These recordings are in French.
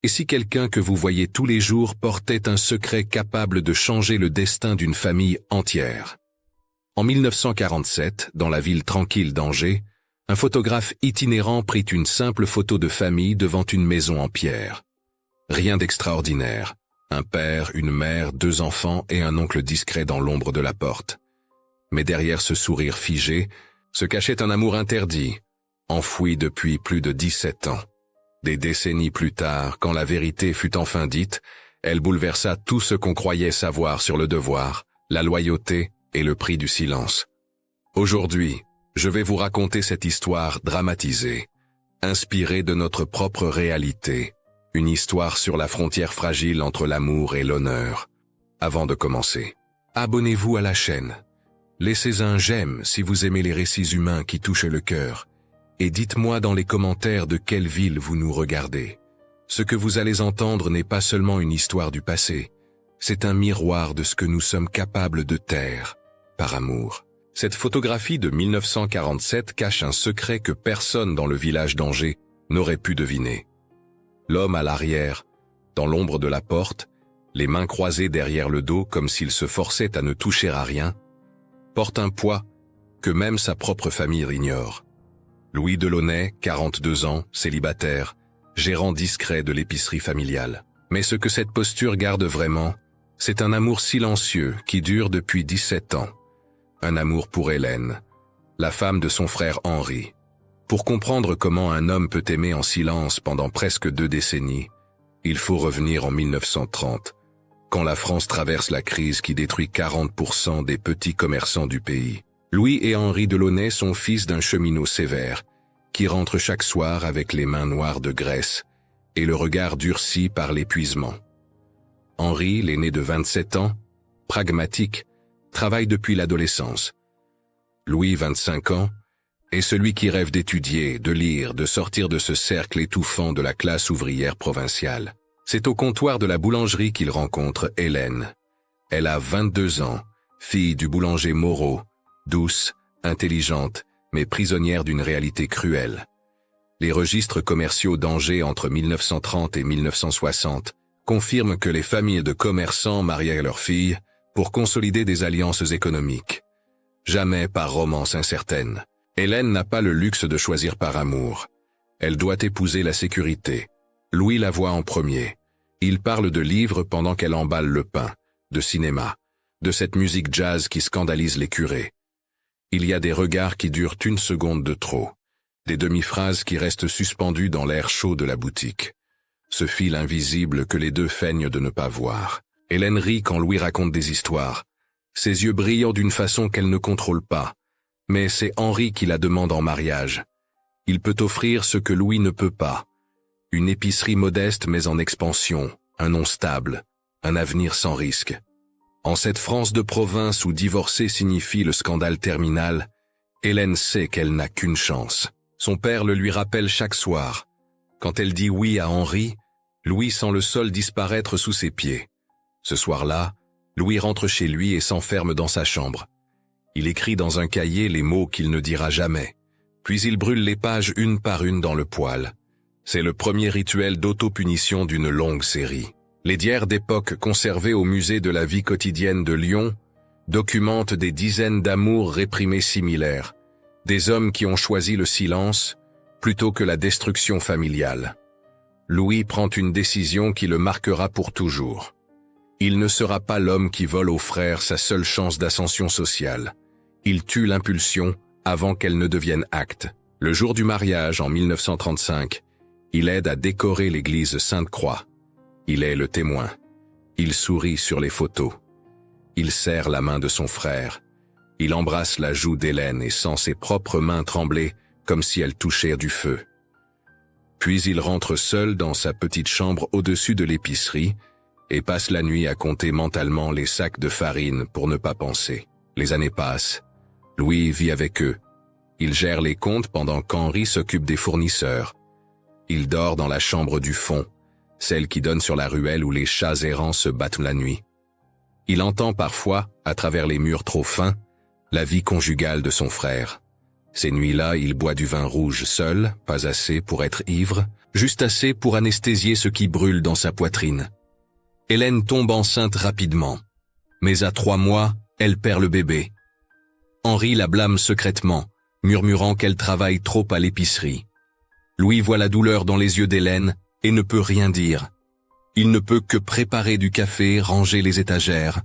Et si quelqu'un que vous voyez tous les jours portait un secret capable de changer le destin d'une famille entière? En 1947, dans la ville tranquille d'Angers, un photographe itinérant prit une simple photo de famille devant une maison en pierre. Rien d'extraordinaire. Un père, une mère, 2 enfants et un oncle discret dans l'ombre de la porte. Mais derrière ce sourire figé, se cachait un amour interdit, enfoui depuis plus de 17 ans. Des décennies plus tard, quand la vérité fut enfin dite, elle bouleversa tout ce qu'on croyait savoir sur le devoir, la loyauté et le prix du silence. Aujourd'hui, je vais vous raconter cette histoire dramatisée, inspirée de notre propre réalité, une histoire sur la frontière fragile entre l'amour et l'honneur. Avant de commencer, abonnez-vous à la chaîne. Laissez un j'aime si vous aimez les récits humains qui touchent le cœur, et dites-moi dans les commentaires de quelle ville vous nous regardez. Ce que vous allez entendre n'est pas seulement une histoire du passé, c'est un miroir de ce que nous sommes capables de taire, par amour. Cette photographie de 1947 cache un secret que personne dans le village d'Angers n'aurait pu deviner. L'homme à l'arrière, dans l'ombre de la porte, les mains croisées derrière le dos comme s'il se forçait à ne toucher à rien, porte un poids que même sa propre famille ignore. Louis Delaunay, 42 ans, célibataire, gérant discret de l'épicerie familiale. Mais ce que cette posture garde vraiment, c'est un amour silencieux qui dure depuis 17 ans. Un amour pour Hélène, la femme de son frère Henri. Pour comprendre comment un homme peut aimer en silence pendant presque 2 décennies, il faut revenir en 1930, quand la France traverse la crise qui détruit 40% des petits commerçants du pays. Louis et Henri Delaunay sont fils d'un cheminot sévère, qui rentre chaque soir avec les mains noires de graisse et le regard durci par l'épuisement. Henri, l'aîné de 27 ans, pragmatique, travaille depuis l'adolescence. Louis, 25 ans, est celui qui rêve d'étudier, de lire, de sortir de ce cercle étouffant de la classe ouvrière provinciale. C'est au comptoir de la boulangerie qu'il rencontre Hélène. Elle a 22 ans, fille du boulanger Moreau, douce, intelligente, mais prisonnière d'une réalité cruelle. Les registres commerciaux d'Angers entre 1930 et 1960 confirment que les familles de commerçants mariaient leurs filles pour consolider des alliances économiques. Jamais par romance incertaine. Hélène n'a pas le luxe de choisir par amour. Elle doit épouser la sécurité. Louis la voit en premier. Il parle de livres pendant qu'elle emballe le pain, de cinéma, de cette musique jazz qui scandalise les curés. Il y a des regards qui durent 1 seconde de trop, des demi-phrases qui restent suspendues dans l'air chaud de la boutique. Ce fil invisible que les deux feignent de ne pas voir. Hélène rit quand Louis raconte des histoires, ses yeux brillant d'une façon qu'elle ne contrôle pas. Mais c'est Henri qui la demande en mariage. Il peut offrir ce que Louis ne peut pas. Une épicerie modeste mais en expansion, un nom stable, un avenir sans risque. En cette France de province où divorcer signifie le scandale terminal, Hélène sait qu'elle n'a qu'une chance. Son père le lui rappelle chaque soir. Quand elle dit oui à Henri, Louis sent le sol disparaître sous ses pieds. Ce soir-là, Louis rentre chez lui et s'enferme dans sa chambre. Il écrit dans un cahier les mots qu'il ne dira jamais. Puis il brûle les pages une par une dans le poêle. C'est le premier rituel d'autopunition d'une longue série. Les diaires d'époque conservés au musée de la vie quotidienne de Lyon documentent des dizaines d'amours réprimés similaires, des hommes qui ont choisi le silence plutôt que la destruction familiale. Louis prend une décision qui le marquera pour toujours. Il ne sera pas l'homme qui vole au frère sa seule chance d'ascension sociale. Il tue l'impulsion avant qu'elle ne devienne acte. Le jour du mariage, en 1935, il aide à décorer l'église Sainte-Croix. Il est le témoin. Il sourit sur les photos. Il serre la main de son frère. Il embrasse la joue d'Hélène et sent ses propres mains trembler comme si elles touchaient du feu. Puis il rentre seul dans sa petite chambre au-dessus de l'épicerie et passe la nuit à compter mentalement les sacs de farine pour ne pas penser. Les années passent. Louis vit avec eux. Il gère les comptes pendant qu'Henri s'occupe des fournisseurs. Il dort dans la chambre du fond, celle qui donne sur la ruelle où les chats errants se battent la nuit. Il entend parfois, à travers les murs trop fins, la vie conjugale de son frère. Ces nuits-là, il boit du vin rouge seul, pas assez pour être ivre, juste assez pour anesthésier ce qui brûle dans sa poitrine. Hélène tombe enceinte rapidement. Mais à 3 mois, elle perd le bébé. Henri la blâme secrètement, murmurant qu'elle travaille trop à l'épicerie. Louis voit la douleur dans les yeux d'Hélène et ne peut rien dire. Il ne peut que préparer du café, ranger les étagères,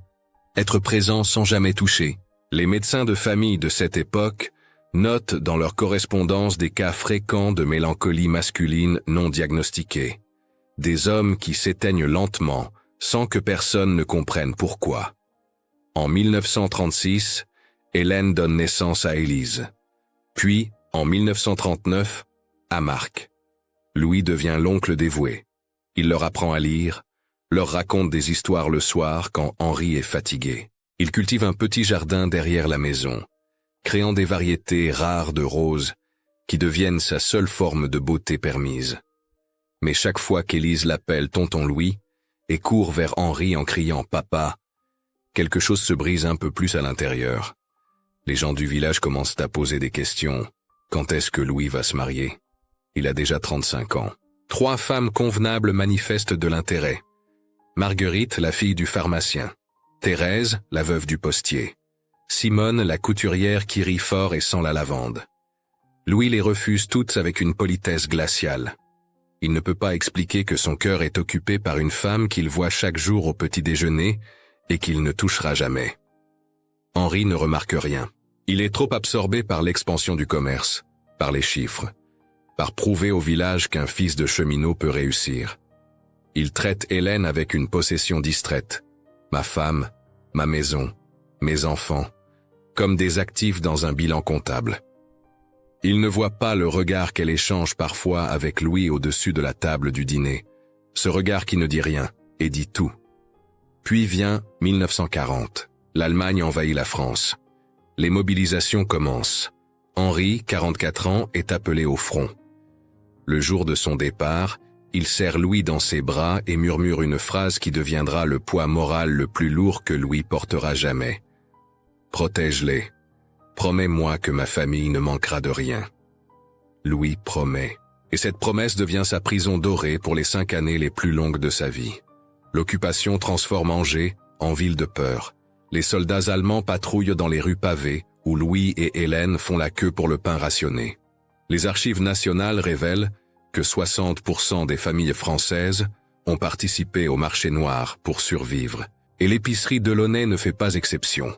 être présent sans jamais toucher. Les médecins de famille de cette époque notent dans leur correspondance des cas fréquents de mélancolie masculine non diagnostiquée. Des hommes qui s'éteignent lentement, sans que personne ne comprenne pourquoi. En 1936, Hélène donne naissance à Élise. Puis, en 1939, à Marc. Louis devient l'oncle dévoué. Il leur apprend à lire, leur raconte des histoires le soir quand Henri est fatigué. Il cultive un petit jardin derrière la maison, créant des variétés rares de roses qui deviennent sa seule forme de beauté permise. Mais chaque fois qu'Élise l'appelle tonton Louis et court vers Henri en criant « Papa », quelque chose se brise un peu plus à l'intérieur. Les gens du village commencent à poser des questions. Quand est-ce que Louis va se marier? Il a déjà 35 ans. 3 femmes convenables manifestent de l'intérêt. Marguerite, la fille du pharmacien. Thérèse, la veuve du postier. Simone, la couturière qui rit fort et sent la lavande. Louis les refuse toutes avec une politesse glaciale. Il ne peut pas expliquer que son cœur est occupé par une femme qu'il voit chaque jour au petit déjeuner et qu'il ne touchera jamais. Henri ne remarque rien. Il est trop absorbé par l'expansion du commerce, par les chiffres, par prouver au village qu'un fils de cheminot peut réussir. Il traite Hélène avec une possession distraite. Ma femme, ma maison, mes enfants, comme des actifs dans un bilan comptable. Il ne voit pas le regard qu'elle échange parfois avec Louis au-dessus de la table du dîner, ce regard qui ne dit rien et dit tout. Puis vient 1940. L'Allemagne envahit la France. Les mobilisations commencent. Henri, 44 ans, est appelé au front. Le jour de son départ, il serre Louis dans ses bras et murmure une phrase qui deviendra le poids moral le plus lourd que Louis portera jamais. « Protège-les. Promets-moi que ma famille ne manquera de rien. » Louis promet. Et cette promesse devient sa prison dorée pour les 5 années les plus longues de sa vie. L'occupation transforme Angers en ville de peur. Les soldats allemands patrouillent dans les rues pavées où Louis et Hélène font la queue pour le pain rationné. Les archives nationales révèlent que 60% des familles françaises ont participé au marché noir pour survivre. Et l'épicerie Delaunay ne fait pas exception.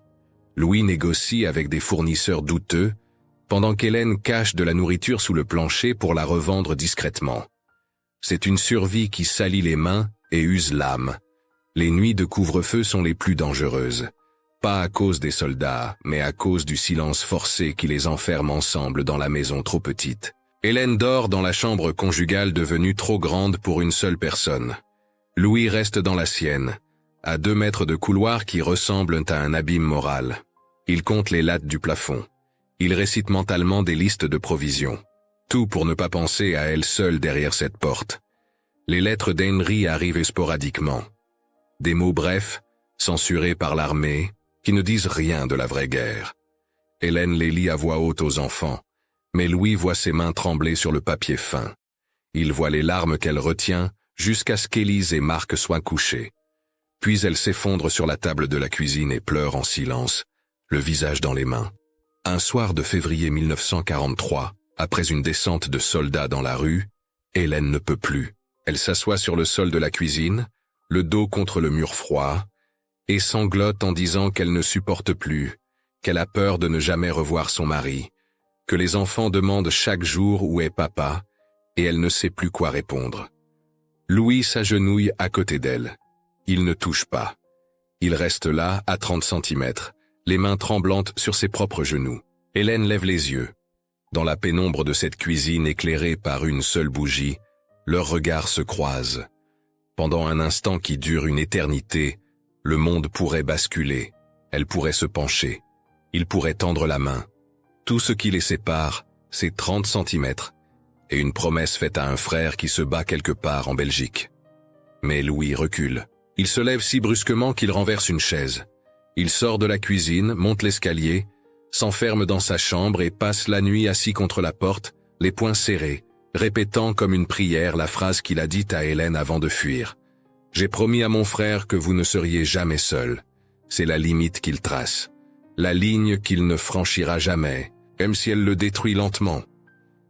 Louis négocie avec des fournisseurs douteux, pendant qu'Hélène cache de la nourriture sous le plancher pour la revendre discrètement. C'est une survie qui salit les mains et use l'âme. Les nuits de couvre-feu sont les plus dangereuses. Pas à cause des soldats, mais à cause du silence forcé qui les enferme ensemble dans la maison trop petite. Hélène dort dans la chambre conjugale devenue trop grande pour une seule personne. Louis reste dans la sienne, à 2 mètres de couloir qui ressemblent à un abîme moral. Il compte les lattes du plafond. Il récite mentalement des listes de provisions. Tout pour ne pas penser à elle seule derrière cette porte. Les lettres d'Henri arrivent sporadiquement. Des mots brefs, censurés par l'armée, qui ne disent rien de la vraie guerre. Hélène les lit à voix haute aux enfants, mais Louis voit ses mains trembler sur le papier fin. Il voit les larmes qu'elle retient jusqu'à ce qu'Élise et Marc soient couchés. Puis elle s'effondre sur la table de la cuisine et pleure en silence, le visage dans les mains. Un soir de février 1943, après une descente de soldats dans la rue, Hélène ne peut plus. Elle s'assoit sur le sol de la cuisine, le dos contre le mur froid, et sanglote en disant qu'elle ne supporte plus, qu'elle a peur de ne jamais revoir son mari, que les enfants demandent chaque jour où est papa, et elle ne sait plus quoi répondre. Louis s'agenouille à côté d'elle. Il ne touche pas. Il reste là, à 30 centimètres, les mains tremblantes sur ses propres genoux. Hélène lève les yeux. Dans la pénombre de cette cuisine éclairée par une seule bougie, leurs regards se croisent. Pendant un instant qui dure une éternité, le monde pourrait basculer, elle pourrait se pencher, il pourrait tendre la main. Tout ce qui les sépare, c'est 30 centimètres, et une promesse faite à un frère qui se bat quelque part en Belgique. Mais Louis recule. Il se lève si brusquement qu'il renverse une chaise. Il sort de la cuisine, monte l'escalier, s'enferme dans sa chambre et passe la nuit assis contre la porte, les poings serrés, répétant comme une prière la phrase qu'il a dite à Hélène avant de fuir. « J'ai promis à mon frère que vous ne seriez jamais seul. » C'est la limite qu'il trace, la ligne qu'il ne franchira jamais, même si elle le détruit lentement.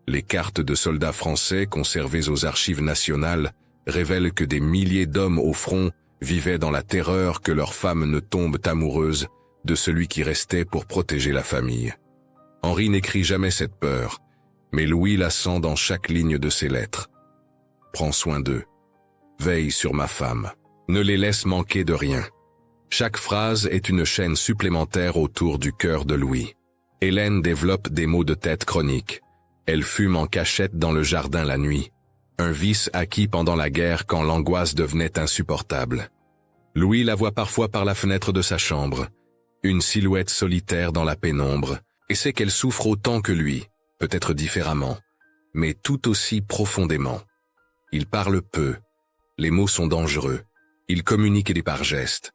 Les cartes de soldats français conservées aux archives nationales révèlent que des milliers d'hommes au front vivaient dans la terreur que leurs femmes ne tombent amoureuses de celui qui restait pour protéger la famille. Henri n'écrit jamais cette peur, mais Louis la sent dans chaque ligne de ses lettres. Prends soin d'eux. Veille sur ma femme. Ne les laisse manquer de rien. Chaque phrase est une chaîne supplémentaire autour du cœur de Louis. Hélène développe des maux de tête chroniques. Elle fume en cachette dans le jardin la nuit. Un vice acquis pendant la guerre quand l'angoisse devenait insupportable. Louis la voit parfois par la fenêtre de sa chambre, une silhouette solitaire dans la pénombre, et sait qu'elle souffre autant que lui, peut-être différemment, mais tout aussi profondément. Il parle peu, les mots sont dangereux, il communique par gestes.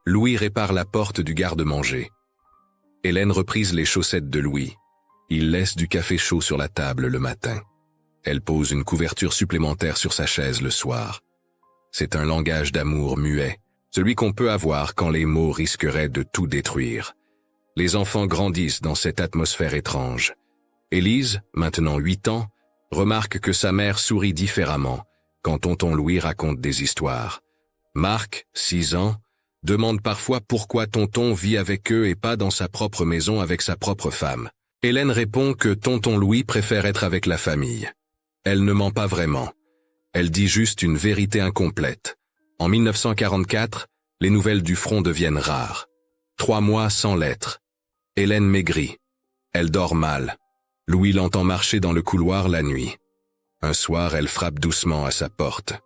Louis répare la porte du garde-manger. Hélène reprise les chaussettes de Louis. Il laisse du café chaud sur la table le matin. Elle pose une couverture supplémentaire sur sa chaise le soir. C'est un langage d'amour muet, celui qu'on peut avoir quand les mots risqueraient de tout détruire. Les enfants grandissent dans cette atmosphère étrange. Élise, maintenant 8 ans, remarque que sa mère sourit différemment quand tonton Louis raconte des histoires. Marc, 6 ans, demande parfois pourquoi tonton vit avec eux et pas dans sa propre maison avec sa propre femme. Hélène répond que tonton Louis préfère être avec la famille. Elle ne ment pas vraiment. Elle dit juste une vérité incomplète. En 1944, les nouvelles du front deviennent rares. 3 mois sans lettres. Hélène maigrit. Elle dort mal. Louis l'entend marcher dans le couloir la nuit. Un soir, elle frappe doucement à sa porte.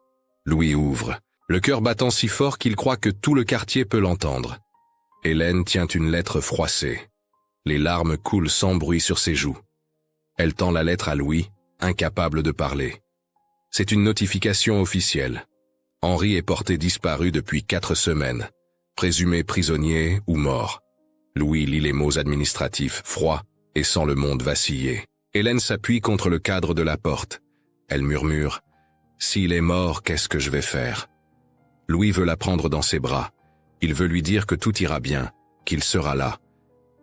Louis ouvre, le cœur battant si fort qu'il croit que tout le quartier peut l'entendre. Hélène tient une lettre froissée. Les larmes coulent sans bruit sur ses joues. Elle tend la lettre à Louis, incapable de parler. C'est une notification officielle. Henri est porté disparu depuis 4 semaines, présumé prisonnier ou mort. Louis lit les mots administratifs, froids, et sent le monde vaciller. Hélène s'appuie contre le cadre de la porte. Elle murmure « S'il est mort, qu'est-ce que je vais faire ?» Louis veut la prendre dans ses bras. Il veut lui dire que tout ira bien, qu'il sera là.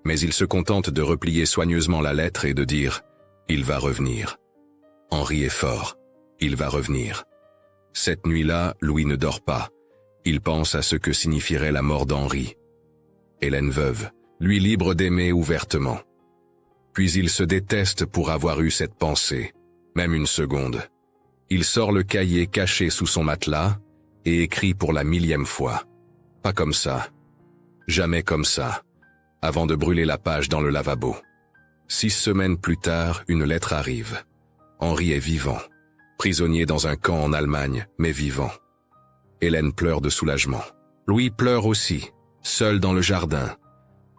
Mais il se contente de replier soigneusement la lettre et de dire « Il va revenir ». Henri est fort. Il va revenir. Cette nuit-là, Louis ne dort pas. Il pense à ce que signifierait la mort d'Henri. Hélène veuve, lui libre d'aimer ouvertement. Puis il se déteste pour avoir eu cette pensée, même une seconde. Il sort le cahier caché sous son matelas et écrit pour la 1000e fois. Pas comme ça. Jamais comme ça. Avant de brûler la page dans le lavabo. 6 semaines plus tard, une lettre arrive. Henri est vivant. Prisonnier dans un camp en Allemagne, mais vivant. Hélène pleure de soulagement. Louis pleure aussi, seul dans le jardin,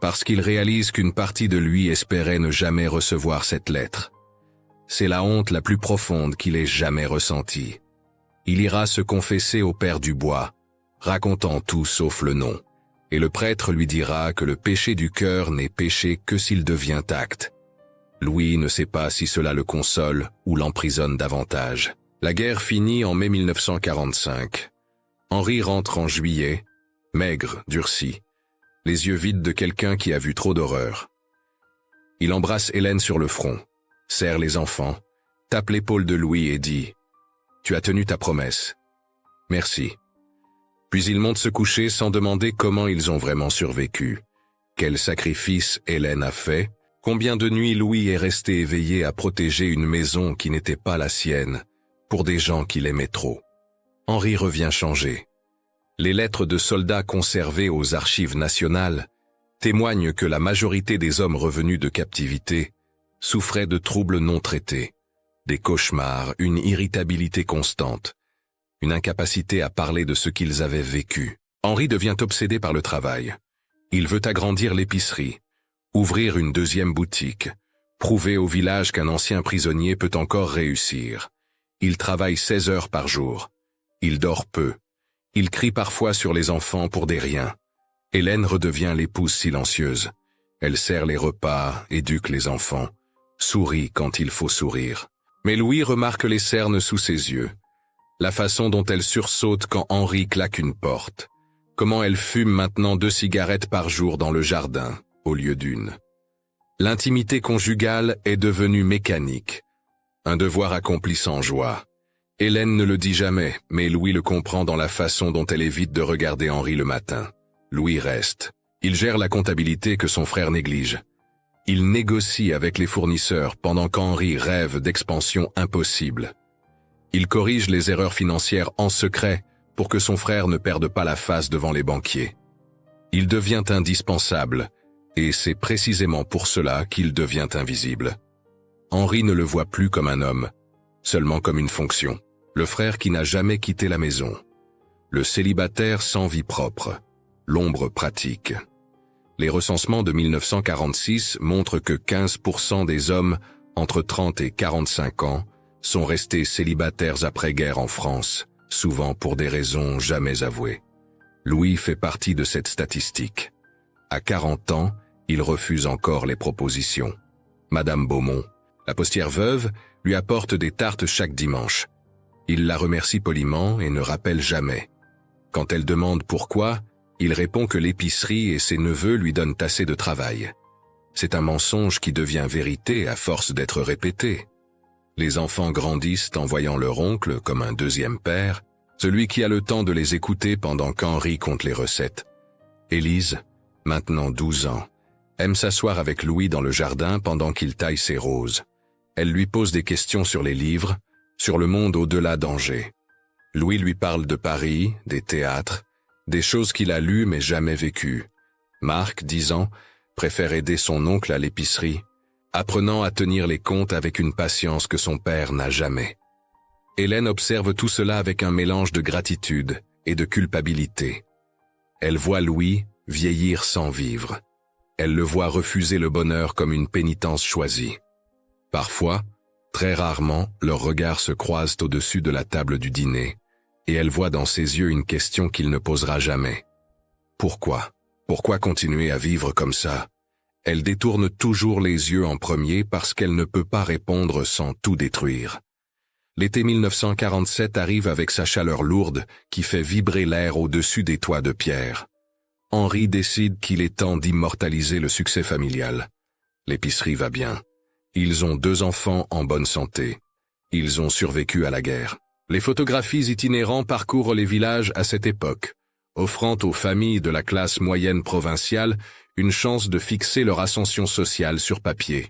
parce qu'il réalise qu'une partie de lui espérait ne jamais recevoir cette lettre. C'est la honte la plus profonde qu'il ait jamais ressentie. Il ira se confesser au père Dubois, racontant tout sauf le nom, et le prêtre lui dira que le péché du cœur n'est péché que s'il devient acte. Louis ne sait pas si cela le console ou l'emprisonne davantage. La guerre finit en mai 1945. Henri rentre en juillet, maigre, durci, les yeux vides de quelqu'un qui a vu trop d'horreur. Il embrasse Hélène sur le front, serre les enfants, tape l'épaule de Louis et dit « Tu as tenu ta promesse. Merci. » Puis il monte se coucher sans demander comment ils ont vraiment survécu. Quel sacrifice Hélène a fait, combien de nuits Louis est resté éveillé à protéger une maison qui n'était pas la sienne, pour des gens qu'il aimait trop. Henri revient changé. Les lettres de soldats conservées aux archives nationales témoignent que la majorité des hommes revenus de captivité souffraient de troubles non traités, des cauchemars, une irritabilité constante, une incapacité à parler de ce qu'ils avaient vécu. Henri devient obsédé par le travail. Il veut agrandir l'épicerie, ouvrir une 2e boutique, prouver au village qu'un ancien prisonnier peut encore réussir. Il travaille 16 heures par jour. Il dort peu. Il crie parfois sur les enfants pour des riens. Hélène redevient l'épouse silencieuse. Elle sert les repas, éduque les enfants, sourit quand il faut sourire. Mais Louis remarque les cernes sous ses yeux. La façon dont elle sursaute quand Henri claque une porte. Comment elle fume maintenant 2 cigarettes par jour dans le jardin, au lieu d'une. L'intimité conjugale est devenue mécanique. Un devoir accompli sans joie. Hélène ne le dit jamais, mais Louis le comprend dans la façon dont elle évite de regarder Henri le matin. Louis reste. Il gère la comptabilité que son frère néglige. Il négocie avec les fournisseurs pendant qu'Henri rêve d'expansion impossible. Il corrige les erreurs financières en secret pour que son frère ne perde pas la face devant les banquiers. Il devient indispensable, et c'est précisément pour cela qu'il devient invisible. Henri ne le voit plus comme un homme, seulement comme une fonction. Le frère qui n'a jamais quitté la maison. Le célibataire sans vie propre. L'ombre pratique. Les recensements de 1946 montrent que 15% des hommes entre 30 et 45 ans sont restés célibataires après-guerre en France, souvent pour des raisons jamais avouées. Louis fait partie de cette statistique. À 40 ans, il refuse encore les propositions. Madame Beaumont, la postière veuve, lui apporte des tartes chaque dimanche. Il la remercie poliment et ne rappelle jamais. Quand elle demande pourquoi, il répond que l'épicerie et ses neveux lui donnent assez de travail. C'est un mensonge qui devient vérité à force d'être répété. Les enfants grandissent en voyant leur oncle comme un deuxième père, celui qui a le temps de les écouter pendant qu'Henri compte les recettes. Élise, maintenant 12 ans, aime s'asseoir avec Louis dans le jardin pendant qu'il taille ses roses. Elle lui pose des questions sur les livres, sur le monde au-delà d'Angers. Louis lui parle de Paris, des théâtres, des choses qu'il a lues mais jamais vécues. Marc, 10 ans, préfère aider son oncle à l'épicerie, apprenant à tenir les comptes avec une patience que son père n'a jamais. Hélène observe tout cela avec un mélange de gratitude et de culpabilité. Elle voit Louis vieillir sans vivre. Elle le voit refuser le bonheur comme une pénitence choisie. Parfois, très rarement, leurs regards se croisent au-dessus de la table du dîner, et elle voit dans ses yeux une question qu'il ne posera jamais. Pourquoi? Pourquoi continuer à vivre comme ça? Elle détourne toujours les yeux en premier parce qu'elle ne peut pas répondre sans tout détruire. L'été 1947 arrive avec sa chaleur lourde qui fait vibrer l'air au-dessus des toits de pierre. Henri décide qu'il est temps d'immortaliser le succès familial. L'épicerie va bien. Ils ont 2 enfants en bonne santé. Ils ont survécu à la guerre. Les photographies itinérants parcourent les villages à cette époque, offrant aux familles de la classe moyenne provinciale une chance de fixer leur ascension sociale sur papier.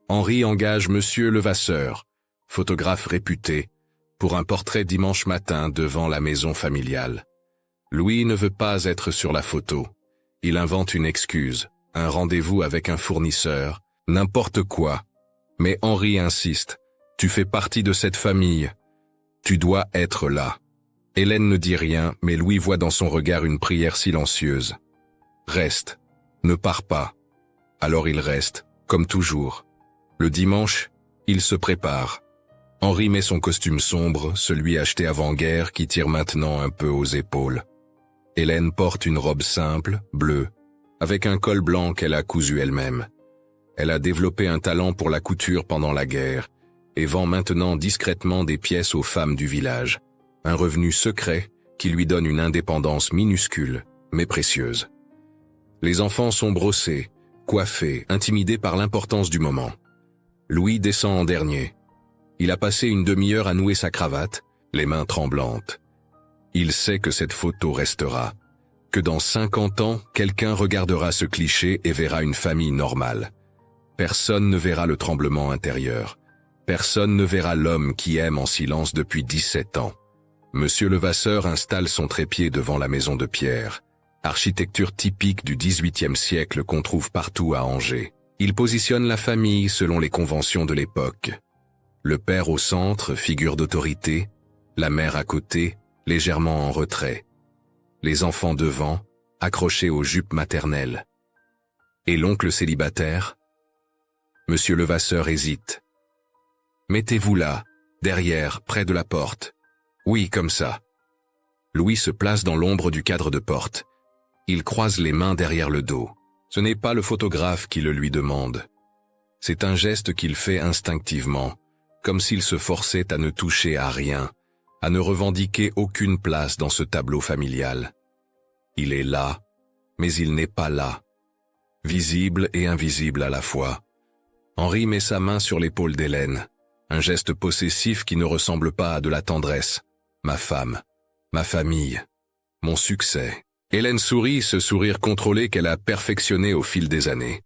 Henri engage Monsieur Levasseur, photographe réputé, pour un portrait dimanche matin devant la maison familiale. Louis ne veut pas être sur la photo. Il invente une excuse, un rendez-vous avec un fournisseur, n'importe quoi. Mais Henri insiste. Tu fais partie de cette famille. Tu dois être là. Hélène ne dit rien, mais Louis voit dans son regard une prière silencieuse. Reste. Ne pars pas. Alors il reste, comme toujours. Le dimanche, il se prépare. Henri met son costume sombre, celui acheté avant-guerre qui tire maintenant un peu aux épaules. Hélène porte une robe simple, bleue, avec un col blanc qu'elle a cousu elle-même. Elle a développé un talent pour la couture pendant la guerre et vend maintenant discrètement des pièces aux femmes du village. Un revenu secret qui lui donne une indépendance minuscule, mais précieuse. Les enfants sont brossés, coiffés, intimidés par l'importance du moment. Louis descend en dernier. Il a passé une demi-heure à nouer sa cravate, les mains tremblantes. Il sait que cette photo restera, que dans 50 ans, quelqu'un regardera ce cliché et verra une famille normale. Personne ne verra le tremblement intérieur. Personne ne verra l'homme qui aime en silence depuis 17 ans. Monsieur Levasseur installe son trépied devant la maison de pierre, architecture typique du XVIIIe siècle qu'on trouve partout à Angers. Il positionne la famille selon les conventions de l'époque. Le père au centre, figure d'autorité, la mère à côté, légèrement en retrait. Les enfants devant, accrochés aux jupes maternelles. Et l'oncle célibataire? Monsieur Levasseur hésite. Mettez-vous là, derrière, près de la porte. Oui, comme ça. Louis se place dans l'ombre du cadre de porte. Il croise les mains derrière le dos. Ce n'est pas le photographe qui le lui demande. C'est un geste qu'il fait instinctivement, comme s'il se forçait à ne toucher à rien, à ne revendiquer aucune place dans ce tableau familial. Il est là, mais il n'est pas là. Visible et invisible à la fois. Henri met sa main sur l'épaule d'Hélène, un geste possessif qui ne ressemble pas à de la tendresse. Ma femme, ma famille, mon succès. Hélène sourit, ce sourire contrôlé qu'elle a perfectionné au fil des années.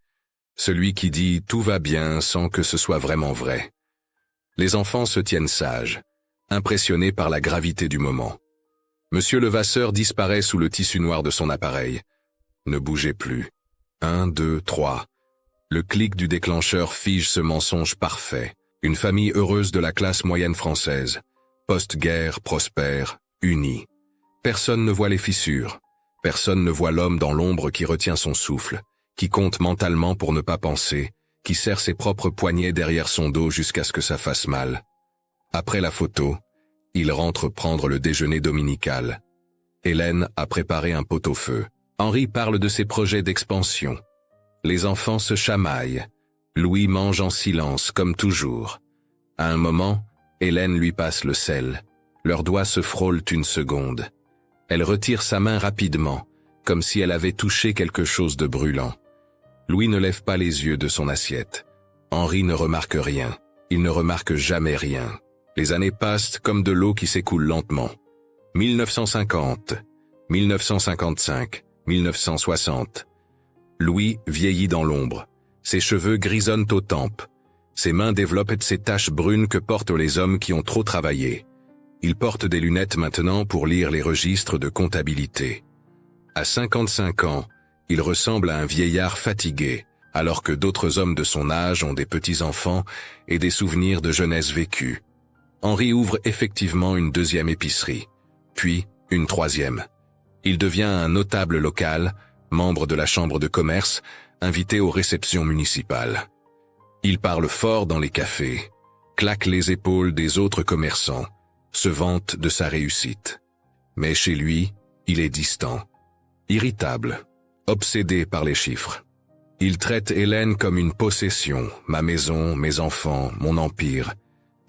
Celui qui dit « tout va bien » sans que ce soit vraiment vrai. Les enfants se tiennent sages, impressionnés par la gravité du moment. Monsieur Levasseur disparaît sous le tissu noir de son appareil. Ne bougez plus. 1, 2, 3. Le clic du déclencheur fige ce mensonge parfait. Une famille heureuse de la classe moyenne française. Post-guerre, prospère, unie. Personne ne voit les fissures. Personne ne voit l'homme dans l'ombre qui retient son souffle, qui compte mentalement pour ne pas penser, qui serre ses propres poignets derrière son dos jusqu'à ce que ça fasse mal. Après la photo, il rentre prendre le déjeuner dominical. Hélène a préparé un pot-au-feu. Henri parle de ses projets d'expansion. Les enfants se chamaillent. Louis mange en silence, comme toujours. À un moment, Hélène lui passe le sel. Leurs doigts se frôlent une seconde. Elle retire sa main rapidement, comme si elle avait touché quelque chose de brûlant. Louis ne lève pas les yeux de son assiette. Henri ne remarque rien. Il ne remarque jamais rien. Les années passent comme de l'eau qui s'écoule lentement. 1950, 1955, 1960. Louis vieillit dans l'ombre. Ses cheveux grisonnent aux tempes. Ses mains développent ces taches brunes que portent les hommes qui ont trop travaillé. Il porte des lunettes maintenant pour lire les registres de comptabilité. À 55 ans, il ressemble à un vieillard fatigué, alors que d'autres hommes de son âge ont des petits-enfants et des souvenirs de jeunesse vécue. Henri ouvre effectivement une deuxième épicerie, puis une troisième. Il devient un notable local, membre de la chambre de commerce, invité aux réceptions municipales. Il parle fort dans les cafés, claque les épaules des autres commerçants, se vante de sa réussite. Mais chez lui, il est distant, irritable, obsédé par les chiffres. Il traite Hélène comme une possession, ma maison, mes enfants, mon empire,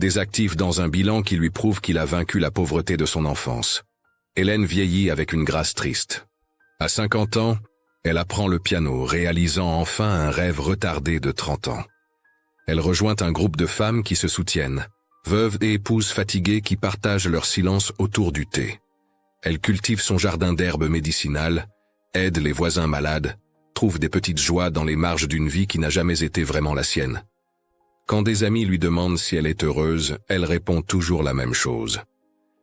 des actifs dans un bilan qui lui prouve qu'il a vaincu la pauvreté de son enfance. Hélène vieillit avec une grâce triste. À 50 ans, elle apprend le piano, réalisant enfin un rêve retardé de 30 ans. Elle rejoint un groupe de femmes qui se soutiennent, veuves et épouses fatiguées qui partagent leur silence autour du thé. Elle cultive son jardin d'herbes médicinales, aide les voisins malades, trouve des petites joies dans les marges d'une vie qui n'a jamais été vraiment la sienne. Quand des amis lui demandent si elle est heureuse, elle répond toujours la même chose.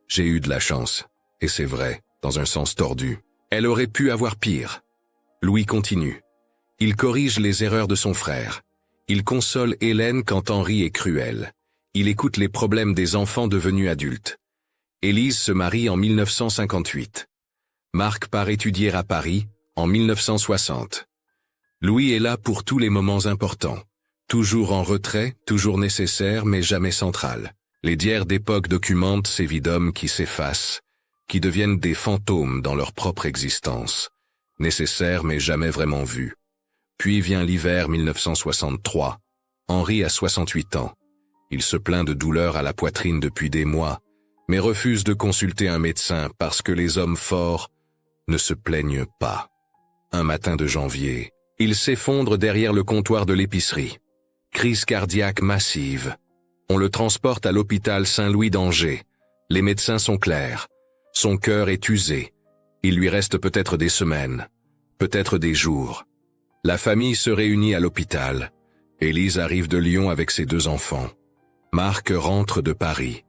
J'ai eu de la chance, et c'est vrai, dans un sens tordu. Elle aurait pu avoir pire. Louis continue. Il corrige les erreurs de son frère. Il console Hélène quand Henri est cruel. Il écoute les problèmes des enfants devenus adultes. Élise se marie en 1958. Marc part étudier à Paris en 1960. Louis est là pour tous les moments importants. Toujours en retrait, toujours nécessaire, mais jamais central. Les diaires d'époque documentent ces vies d'hommes qui s'effacent, qui deviennent des fantômes dans leur propre existence. Nécessaires mais jamais vraiment vus. Puis vient l'hiver 1963. Henri a 68 ans. Il se plaint de douleurs à la poitrine depuis des mois, mais refuse de consulter un médecin parce que les hommes forts ne se plaignent pas. Un matin de janvier, il s'effondre derrière le comptoir de l'épicerie. Crise cardiaque massive. On le transporte à l'hôpital Saint-Louis d'Angers. Les médecins sont clairs. Son cœur est usé. Il lui reste peut-être des semaines, peut-être des jours. La famille se réunit à l'hôpital. Élise arrive de Lyon avec ses 2 enfants. Marc rentre de Paris.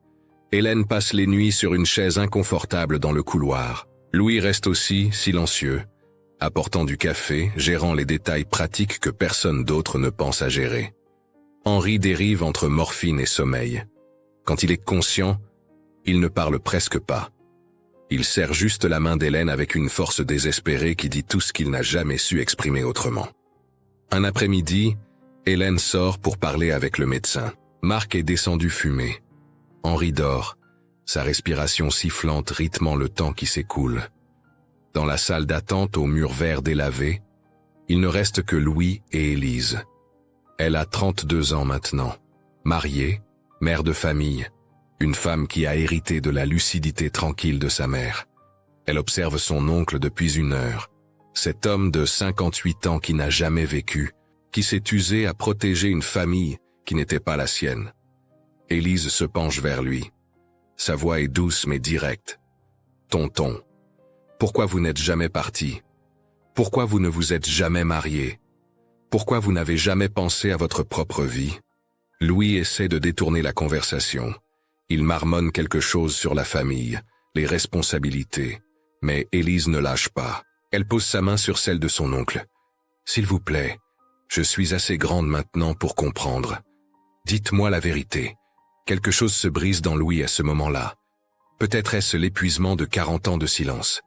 Hélène passe les nuits sur une chaise inconfortable dans le couloir. Louis reste aussi silencieux, apportant du café, gérant les détails pratiques que personne d'autre ne pense à gérer. Henri dérive entre morphine et sommeil. Quand il est conscient, il ne parle presque pas. Il serre juste la main d'Hélène avec une force désespérée qui dit tout ce qu'il n'a jamais su exprimer autrement. Un après-midi, Hélène sort pour parler avec le médecin. Marc est descendu fumer. Henri dort, sa respiration sifflante rythmant le temps qui s'écoule. Dans la salle d'attente aux murs verts délavés, Il ne reste que Louis et Élise. Elle a 32 ans maintenant, mariée, mère de famille, une femme qui a hérité de la lucidité tranquille de sa mère. Elle observe son oncle depuis 1 heure, cet homme de 58 ans qui n'a jamais vécu, qui s'est usé à protéger une famille qui n'était pas la sienne. Élise se penche vers lui. Sa voix est douce mais directe. « Tonton, pourquoi vous n'êtes jamais parti? Pourquoi vous ne vous êtes jamais marié? Pourquoi vous n'avez jamais pensé à votre propre vie ?» Louis essaie de détourner la conversation. Il marmonne quelque chose sur la famille, les responsabilités. Mais Élise ne lâche pas. Elle pose sa main sur celle de son oncle. « S'il vous plaît, je suis assez grande maintenant pour comprendre. Dites-moi la vérité. » Quelque chose se brise dans Louis à ce moment-là. Peut-être est-ce l'épuisement de 40 ans de silence.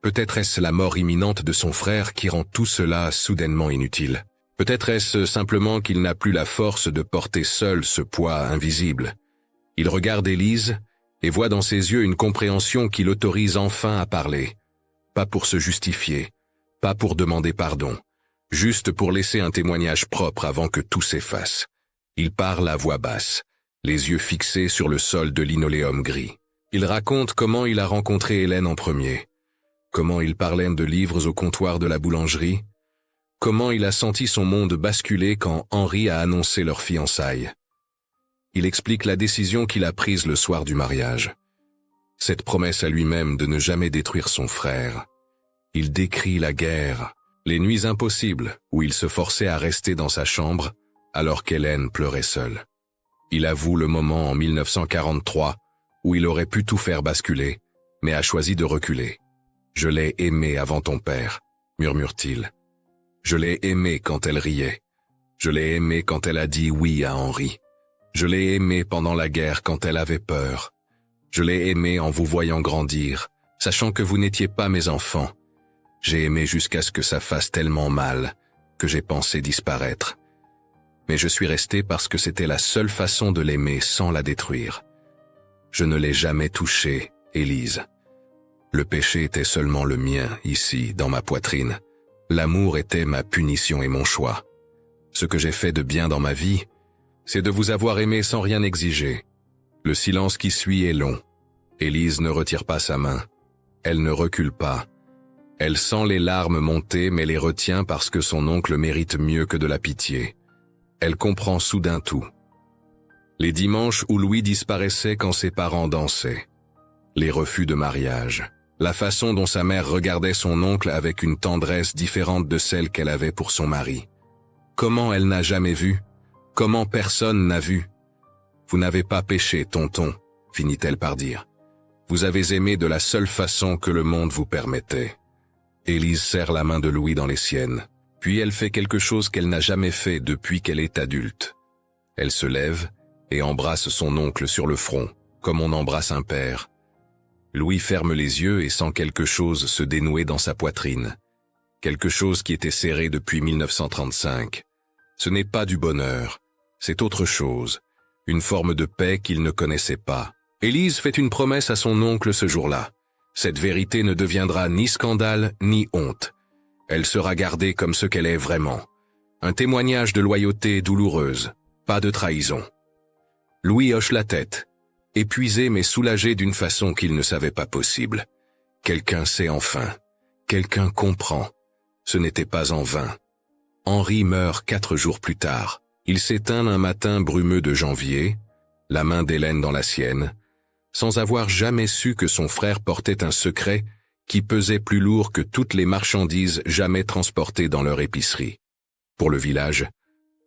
Peut-être est-ce la mort imminente de son frère qui rend tout cela soudainement inutile. Peut-être est-ce simplement qu'il n'a plus la force de porter seul ce poids invisible. Il regarde Élise et voit dans ses yeux une compréhension qui l'autorise enfin à parler. Pas pour se justifier, pas pour demander pardon, juste pour laisser un témoignage propre avant que tout s'efface. Il parle à voix basse, les yeux fixés sur le sol de linoléum gris. Il raconte comment il a rencontré Hélène en premier, comment il parlait de livres au comptoir de la boulangerie, comment il a senti son monde basculer quand Henri a annoncé leur fiançailles. Il explique la décision qu'il a prise le soir du mariage. Cette promesse à lui-même de ne jamais détruire son frère. Il décrit la guerre, les nuits impossibles où il se forçait à rester dans sa chambre alors qu'Hélène pleurait seule. Il avoue le moment en 1943 où il aurait pu tout faire basculer, mais a choisi de reculer. « Je l'ai aimée avant ton père », murmure-t-il. « Je l'ai aimée quand elle riait. Je l'ai aimée quand elle a dit oui à Henri. Je l'ai aimée pendant la guerre quand elle avait peur. Je l'ai aimée en vous voyant grandir, sachant que vous n'étiez pas mes enfants. J'ai aimé jusqu'à ce que ça fasse tellement mal que j'ai pensé disparaître. Mais je suis resté parce que c'était la seule façon de l'aimer sans la détruire. Je ne l'ai jamais touchée, Élise. Le péché était seulement le mien, ici, dans ma poitrine. L'amour était ma punition et mon choix. Ce que j'ai fait de bien dans ma vie, c'est de vous avoir aimé sans rien exiger. Le silence qui suit est long. Élise ne retire pas sa main. Elle ne recule pas. Elle sent les larmes monter mais les retient parce que son oncle mérite mieux que de la pitié. Elle comprend soudain tout. Les dimanches où Louis disparaissait quand ses parents dansaient. Les refus de mariage. La façon dont sa mère regardait son oncle avec une tendresse différente de celle qu'elle avait pour son mari. Comment elle n'a jamais vu? Comment personne n'a vu? Vous n'avez pas péché, tonton, finit-elle par dire. Vous avez aimé de la seule façon que le monde vous permettait. Élise serre la main de Louis dans les siennes. Puis elle fait quelque chose qu'elle n'a jamais fait depuis qu'elle est adulte. Elle se lève et embrasse son oncle sur le front, comme on embrasse un père. Louis ferme les yeux et sent quelque chose se dénouer dans sa poitrine. Quelque chose qui était serré depuis 1935. Ce n'est pas du bonheur, c'est autre chose, une forme de paix qu'il ne connaissait pas. Élise fait une promesse à son oncle ce jour-là. Cette vérité ne deviendra ni scandale ni honte. Elle sera gardée comme ce qu'elle est vraiment. Un témoignage de loyauté douloureuse, pas de trahison. Louis hoche la tête, épuisé mais soulagé d'une façon qu'il ne savait pas possible. Quelqu'un sait enfin. Quelqu'un comprend. Ce n'était pas en vain. Henri meurt 4 jours plus tard. Il s'éteint un matin brumeux de janvier, la main d'Hélène dans la sienne, sans avoir jamais su que son frère portait un secret qui pesait plus lourd que toutes les marchandises jamais transportées dans leur épicerie. Pour le village,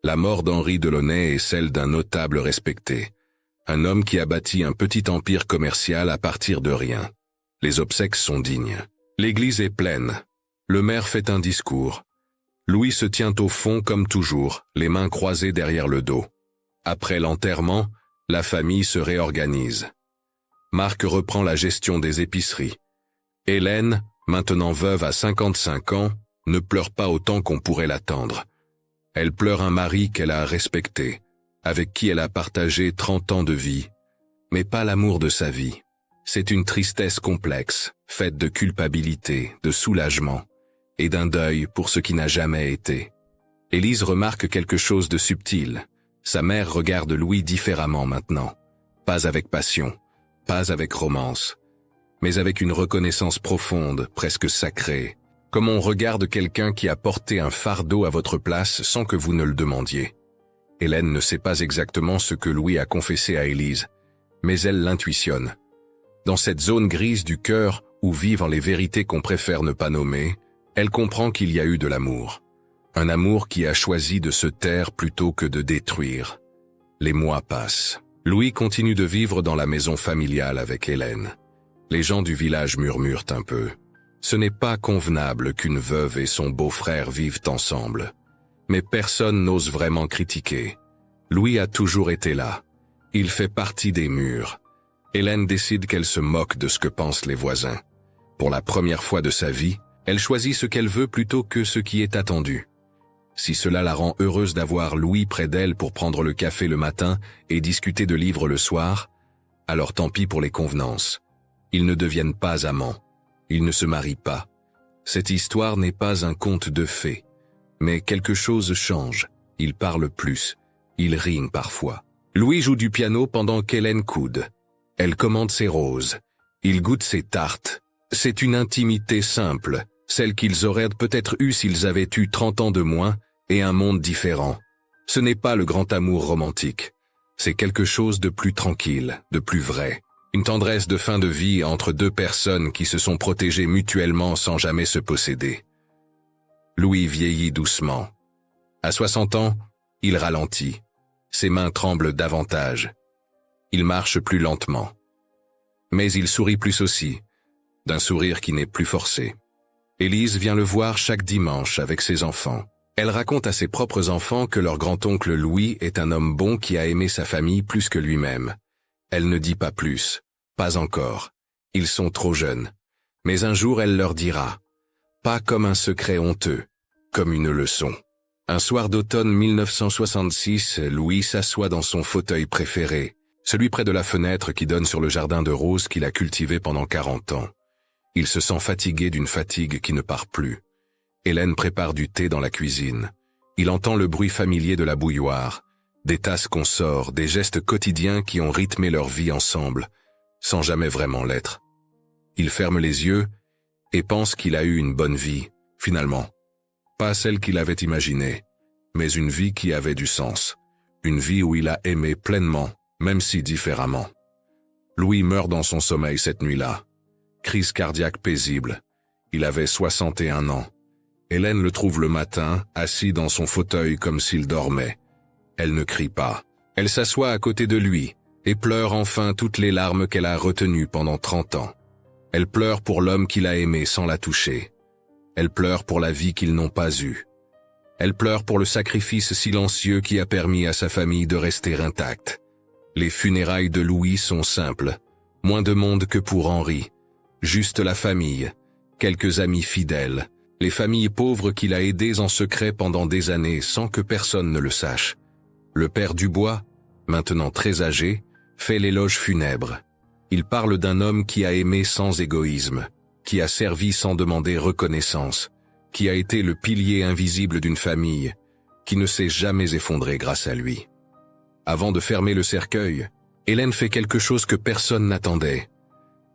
la mort d'Henri Delaunay est celle d'un notable respecté, un homme qui a bâti un petit empire commercial à partir de rien. Les obsèques sont dignes. L'église est pleine. Le maire fait un discours. Louis se tient au fond comme toujours, les mains croisées derrière le dos. Après l'enterrement, la famille se réorganise. Marc reprend la gestion des épiceries. Hélène, maintenant veuve à 55 ans, ne pleure pas autant qu'on pourrait l'attendre. Elle pleure un mari qu'elle a respecté, avec qui elle a partagé 30 ans de vie, mais pas l'amour de sa vie. C'est une tristesse complexe, faite de culpabilité, de soulagement, et d'un deuil pour ce qui n'a jamais été. Élise remarque quelque chose de subtil. Sa mère regarde Louis différemment maintenant. Pas avec passion, pas avec romance, mais avec une reconnaissance profonde, presque sacrée, comme on regarde quelqu'un qui a porté un fardeau à votre place sans que vous ne le demandiez. Hélène ne sait pas exactement ce que Louis a confessé à Élise, mais elle l'intuitionne. Dans cette zone grise du cœur où vivent les vérités qu'on préfère ne pas nommer, elle comprend qu'il y a eu de l'amour. Un amour qui a choisi de se taire plutôt que de détruire. Les mois passent. Louis continue de vivre dans la maison familiale avec Hélène. Les gens du village murmurent un peu. Ce n'est pas convenable qu'une veuve et son beau-frère vivent ensemble. Mais personne n'ose vraiment critiquer. Louis a toujours été là. Il fait partie des murs. Hélène décide qu'elle se moque de ce que pensent les voisins. Pour la première fois de sa vie, elle choisit ce qu'elle veut plutôt que ce qui est attendu. Si cela la rend heureuse d'avoir Louis près d'elle pour prendre le café le matin et discuter de livres le soir, alors tant pis pour les convenances. Ils ne deviennent pas amants. Ils ne se marient pas. Cette histoire n'est pas un conte de fées. Mais quelque chose change. Ils parlent plus. Ils rient parfois. Louis joue du piano pendant qu'Hélène coude. Elle commande ses roses. Il goûte ses tartes. C'est une intimité simple, celle qu'ils auraient peut-être eue s'ils avaient eu 30 ans de moins et un monde différent. Ce n'est pas le grand amour romantique. C'est quelque chose de plus tranquille, de plus vrai. Une tendresse de fin de vie entre deux personnes qui se sont protégées mutuellement sans jamais se posséder. Louis vieillit doucement. À 60 ans, il ralentit. Ses mains tremblent davantage. Il marche plus lentement. Mais il sourit plus aussi, d'un sourire qui n'est plus forcé. Élise vient le voir chaque dimanche avec ses enfants. Elle raconte à ses propres enfants que leur grand-oncle Louis est un homme bon qui a aimé sa famille plus que lui-même. Elle ne dit pas plus, pas encore. Ils sont trop jeunes. Mais un jour elle leur dira, pas comme un secret honteux, comme une leçon. Un soir d'automne 1966, Louis s'assoit dans son fauteuil préféré, celui près de la fenêtre qui donne sur le jardin de roses qu'il a cultivé pendant 40 ans. Il se sent fatigué d'une fatigue qui ne part plus. Hélène prépare du thé dans la cuisine. Il entend le bruit familier de la bouilloire, des tasses qu'on sort, des gestes quotidiens qui ont rythmé leur vie ensemble, sans jamais vraiment l'être. Il ferme les yeux et pense qu'il a eu une bonne vie, finalement. Pas celle qu'il avait imaginée, mais une vie qui avait du sens. Une vie où il a aimé pleinement, même si différemment. Louis meurt dans son sommeil cette nuit-là. Crise cardiaque paisible. Il avait 61 ans. Hélène le trouve le matin, assis dans son fauteuil comme s'il dormait. Elle ne crie pas. Elle s'assoit à côté de lui et pleure enfin toutes les larmes qu'elle a retenues pendant 30 ans. Elle pleure pour l'homme qu'il a aimé sans la toucher. Elle pleure pour la vie qu'ils n'ont pas eue. Elle pleure pour le sacrifice silencieux qui a permis à sa famille de rester intacte. Les funérailles de Louis sont simples. Moins de monde que pour Henri. Juste la famille, quelques amis fidèles, les familles pauvres qu'il a aidées en secret pendant des années sans que personne ne le sache. Le père Dubois, maintenant très âgé, fait l'éloge funèbre. Il parle d'un homme qui a aimé sans égoïsme, qui a servi sans demander reconnaissance, qui a été le pilier invisible d'une famille, qui ne s'est jamais effondré grâce à lui. Avant de fermer le cercueil, Hélène fait quelque chose que personne n'attendait.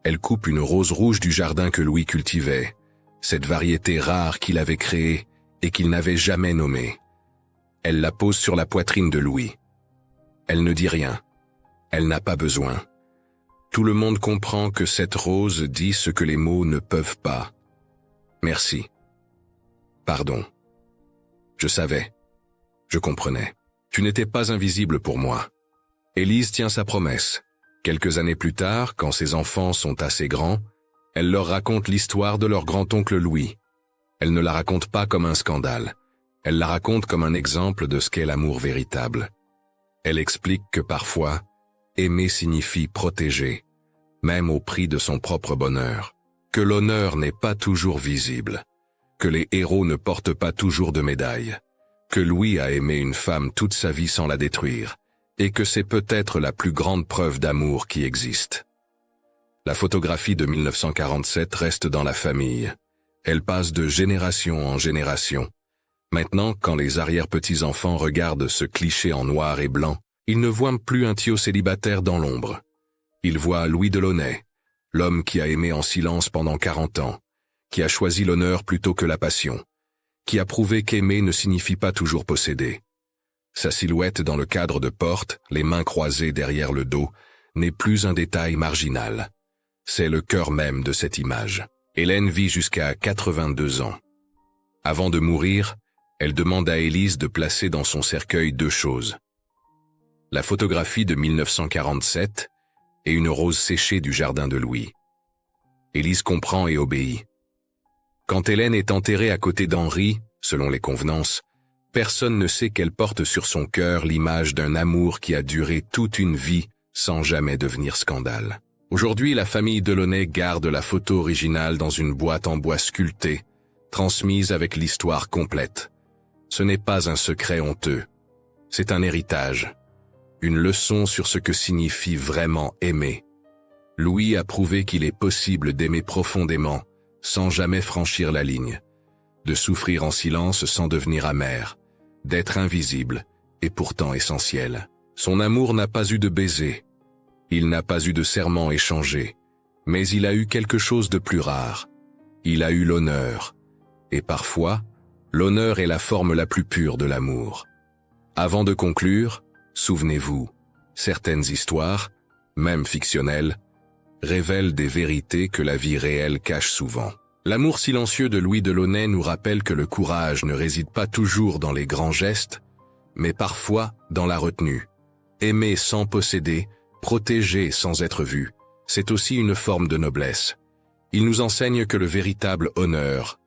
Elle coupe une rose rouge du jardin que Louis cultivait, cette variété rare qu'il avait créée et qu'il n'avait jamais nommée. Elle la pose sur la poitrine de Louis. Elle ne dit rien. Elle n'a pas besoin. Tout le monde comprend que cette rose dit ce que les mots ne peuvent pas. Merci. Pardon. Je savais. Je comprenais. Tu n'étais pas invisible pour moi. Élise tient sa promesse. Quelques années plus tard, quand ses enfants sont assez grands, elle leur raconte l'histoire de leur grand-oncle Louis. Elle ne la raconte pas comme un scandale. Elle la raconte comme un exemple de ce qu'est l'amour véritable. Elle explique que parfois, aimer signifie protéger, même au prix de son propre bonheur, que l'honneur n'est pas toujours visible, que les héros ne portent pas toujours de médailles, que Louis a aimé une femme toute sa vie sans la détruire, et que c'est peut-être la plus grande preuve d'amour qui existe. La photographie de 1947 reste dans la famille. Elle passe de génération en génération. Maintenant, quand les arrière-petits-enfants regardent ce cliché en noir et blanc, ils ne voient plus un Thio célibataire dans l'ombre. Ils voient Louis Delaunay, l'homme qui a aimé en silence pendant 40 ans, qui a choisi l'honneur plutôt que la passion, qui a prouvé qu'aimer ne signifie pas toujours posséder. Sa silhouette dans le cadre de porte, les mains croisées derrière le dos, n'est plus un détail marginal. C'est le cœur même de cette image. Hélène vit jusqu'à 82 ans. Avant de mourir, elle demande à Élise de placer dans son cercueil 2 choses. La photographie de 1947 et une rose séchée du jardin de Louis. Élise comprend et obéit. Quand Hélène est enterrée à côté d'Henri, selon les convenances, personne ne sait qu'elle porte sur son cœur l'image d'un amour qui a duré toute une vie sans jamais devenir scandale. Aujourd'hui, la famille Delaunay garde la photo originale dans une boîte en bois sculpté, transmise avec l'histoire complète. Ce n'est pas un secret honteux. C'est un héritage. Une leçon sur ce que signifie vraiment aimer. Louis a prouvé qu'il est possible d'aimer profondément, sans jamais franchir la ligne, de souffrir en silence sans devenir amer, d'être invisible et pourtant essentiel. Son amour n'a pas eu de baiser, il n'a pas eu de serment échangé, mais il a eu quelque chose de plus rare. Il a eu l'honneur, et parfois, l'honneur est la forme la plus pure de l'amour. Avant de conclure, souvenez-vous, certaines histoires, même fictionnelles, révèlent des vérités que la vie réelle cache souvent. L'amour silencieux de Louis Delaunay nous rappelle que le courage ne réside pas toujours dans les grands gestes, mais parfois dans la retenue. Aimer sans posséder, protéger sans être vu, c'est aussi une forme de noblesse. Il nous enseigne que le véritable honneur,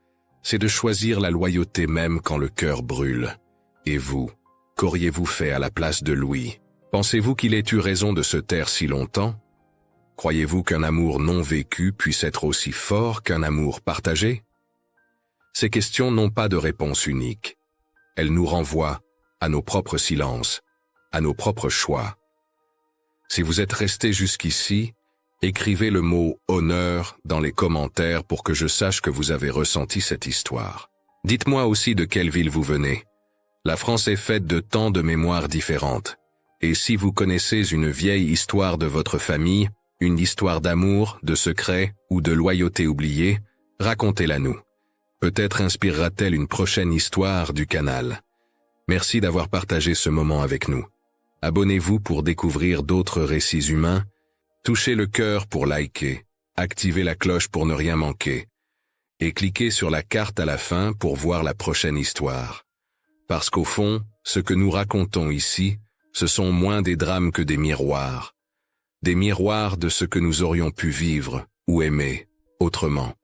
c'est de choisir la loyauté même quand le cœur brûle. Et vous, qu'auriez-vous fait à la place de Louis? Pensez-vous qu'il ait eu raison de se taire si longtemps? Croyez-vous qu'un amour non vécu puisse être aussi fort qu'un amour partagé? Ces questions n'ont pas de réponse unique. Elles nous renvoient à nos propres silences, à nos propres choix. Si vous êtes resté jusqu'ici, écrivez le mot « honneur » dans les commentaires pour que je sache que vous avez ressenti cette histoire. Dites-moi aussi de quelle ville vous venez. La France est faite de tant de mémoires différentes. Et si vous connaissez une vieille histoire de votre famille, une histoire d'amour, de secret ou de loyauté oubliée, racontez-la nous. Peut-être inspirera-t-elle une prochaine histoire du canal. Merci d'avoir partagé ce moment avec nous. Abonnez-vous pour découvrir d'autres récits humains, touchez le cœur pour liker, activez la cloche pour ne rien manquer, et cliquez sur la carte à la fin pour voir la prochaine histoire. Parce qu'au fond, ce que nous racontons ici, ce sont moins des drames que des miroirs de ce que nous aurions pu vivre ou aimer autrement.